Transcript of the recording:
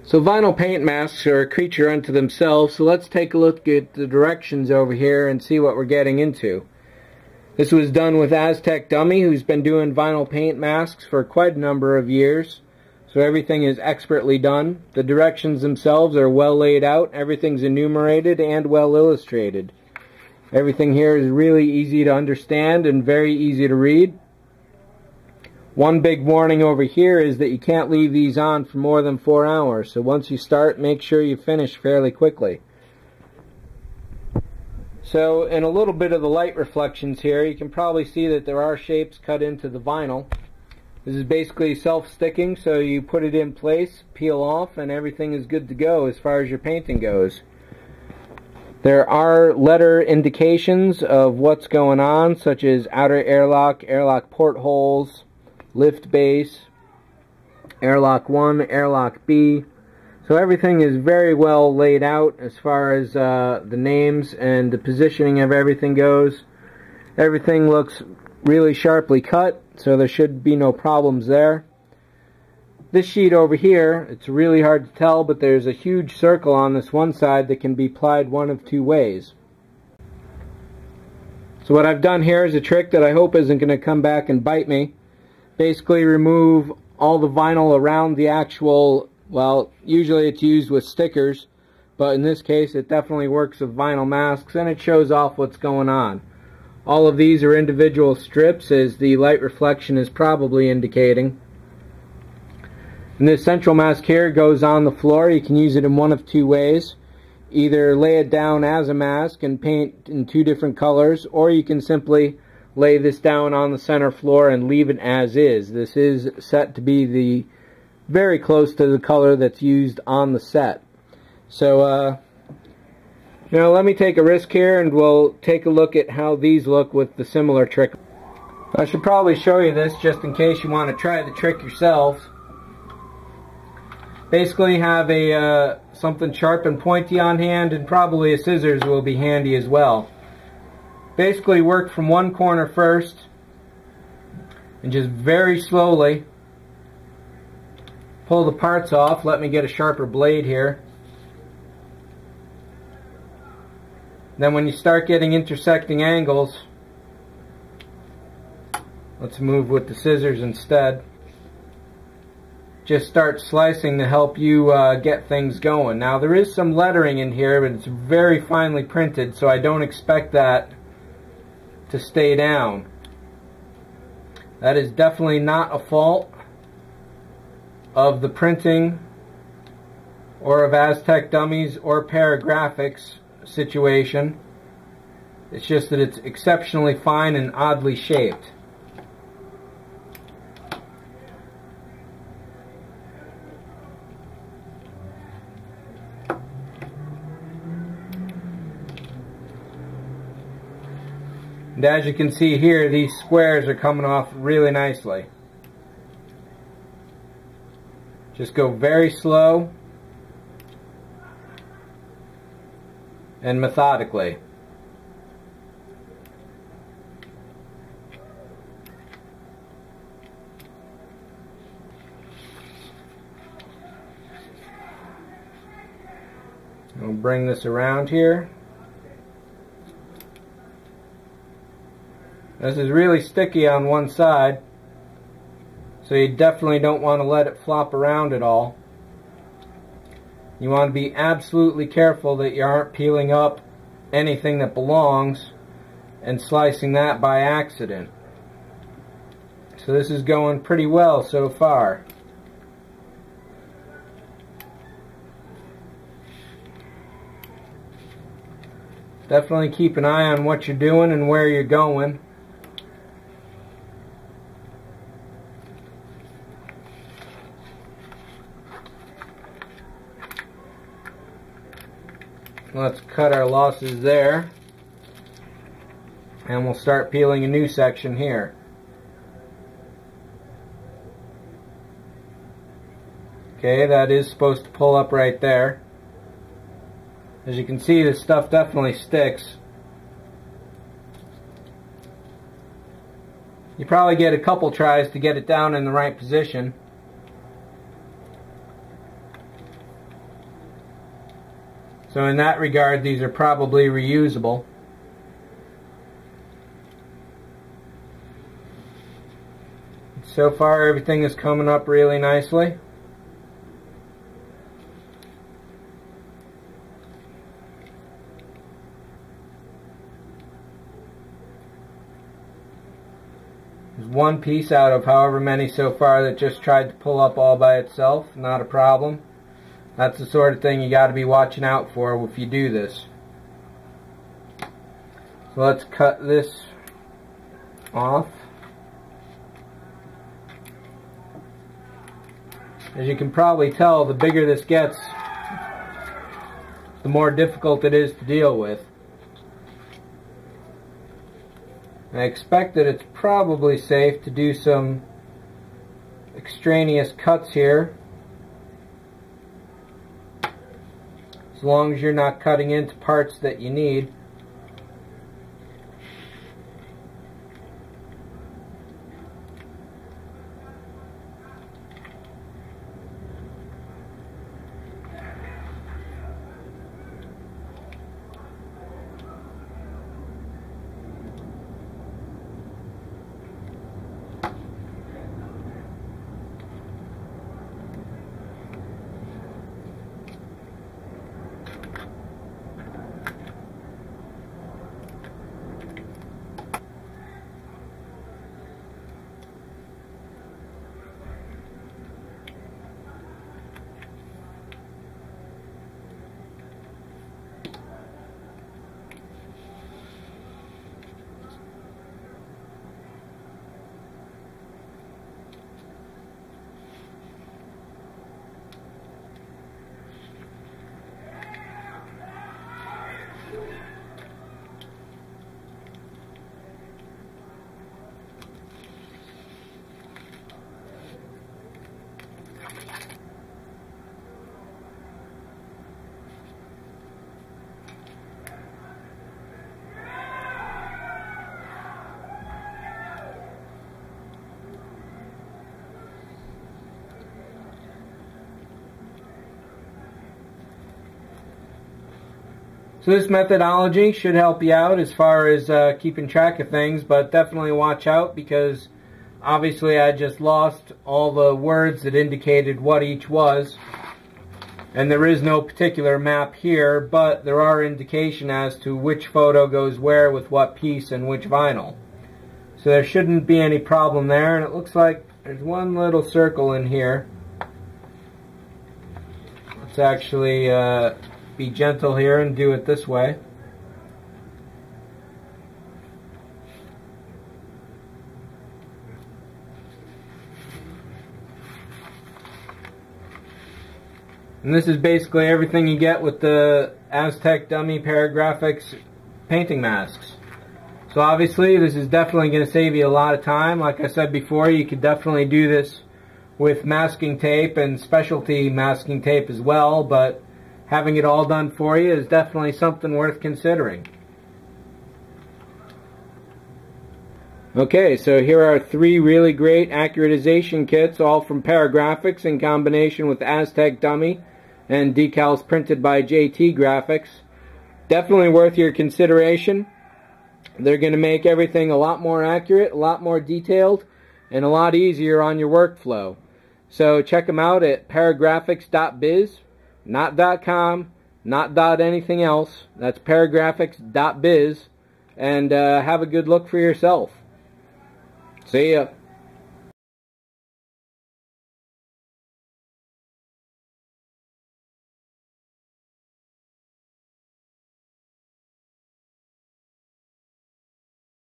So vinyl paint masks are a creature unto themselves, so let's take a look at the directions over here and see what we're getting into. This was done with Aztec Dummy, who's been doing vinyl paint masks for quite a number of years. So everything is expertly done. The directions themselves are well laid out, everything's enumerated and well illustrated. Everything here is really easy to understand and very easy to read. One big warning over here is that you can't leave these on for more than 4 hours. So once you start, make sure you finish fairly quickly. So in a little bit of the light reflections here, you can probably see that there are shapes cut into the vinyl. This is basically self-sticking, so you put it in place, peel off, and everything is good to go as far as your painting goes. There are letter indications of what's going on, such as outer airlock, airlock portholes, lift base, airlock 1, airlock B. So everything is very well laid out as far as the names and the positioning of everything goes. Everything looks really sharply cut, so there should be no problems there. This sheet over here, it's really hard to tell, but there's a huge circle on this one side that can be applied one of 2 ways. So what I've done here is a trick that I hope isn't going to come back and bite me. Basically remove all the vinyl around the actual, well, usually it's used with stickers, but in this case it definitely works with vinyl masks, and it shows off what's going on. All of these are individual strips, as the light reflection is probably indicating. And this central mask here goes on the floor. You can use it in one of 2 ways. Either lay it down as a mask and paint in 2 different colors, or you can simply lay this down on the center floor and leave it as is. This is set to be very close to the color that's used on the set. So, let me take a risk here and we'll take a look at how these look with the similar trick. I should probably show you this just in case you want to try the trick yourselves. Basically have a something sharp and pointy on hand, and probably a scissors will be handy as well. Basically work from one corner first and just very slowly pull the parts off. Let me get a sharper blade here. Then when you start getting intersecting angles, let's move with the scissors instead. Just start slicing to help you get things going. Now there is some lettering in here, but it's very finely printed, so I don't expect that to stay down. That is definitely not a fault of the printing or of Aztec Dummies or Paragrafix situation. It's just that it's exceptionally fine and oddly shaped. And as you can see here, these squares are coming off really nicely. Just go very slow and methodically. I'll bring this around here. This is really sticky on one side, so you definitely don't want to let it flop around at all. You want to be absolutely careful that you aren't peeling up anything that belongs and slicing that by accident. So this is going pretty well so far. Definitely keep an eye on what you're doing and where you're going. Let's cut our losses there, and we'll start peeling a new section here. Okay, that is supposed to pull up right there. As you can see, this stuff definitely sticks. You probably get a couple tries to get it down in the right position. So in that regard, these are probably reusable. So far, everything is coming up really nicely. There's one piece out of however many so far that just tried to pull up all by itself. Not a problem. That's the sort of thing you got to be watching out for if you do this. So let's cut this off. As you can probably tell, the bigger this gets, the more difficult it is to deal with. I expect that it's probably safe to do some extraneous cuts here, as long as you're not cutting into parts that you need. So this methodology should help you out as far as keeping track of things, but definitely watch out, because obviously I just lost all the words that indicated what each was, and there is no particular map here, but there are indication as to which photo goes where with what piece and which vinyl. So there shouldn't be any problem there, and it looks like there's one little circle in here. Let's actually be gentle here and do it this way. And this is basically everything you get with the Aztec Dummy Paragrafix painting masks. So obviously this is definitely going to save you a lot of time. Like I said before, you could definitely do this with masking tape and specialty masking tape as well, but having it all done for you is definitely something worth considering. Okay, so here are 3 really great accuratization kits, all from Paragrafix in combination with Aztec Dummy and decals printed by JT Graphics. Definitely worth your consideration. They're going to make everything a lot more accurate, a lot more detailed, and a lot easier on your workflow. So check them out at paragrafix.biz. Not .com, not anything else. That's paragrafix.biz, and have a good look for yourself. See ya.